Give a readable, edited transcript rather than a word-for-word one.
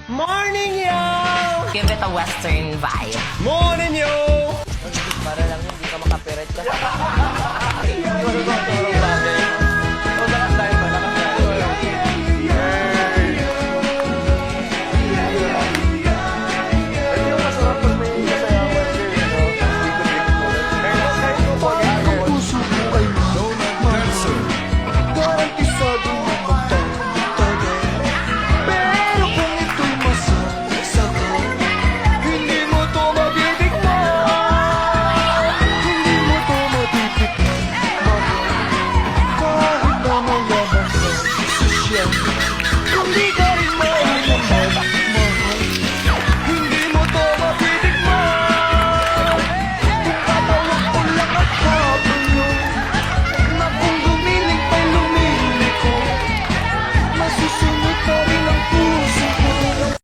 Morning, yo! Give it a Western vibe. Morning, yo! Para lang hindi ka makapiret ka.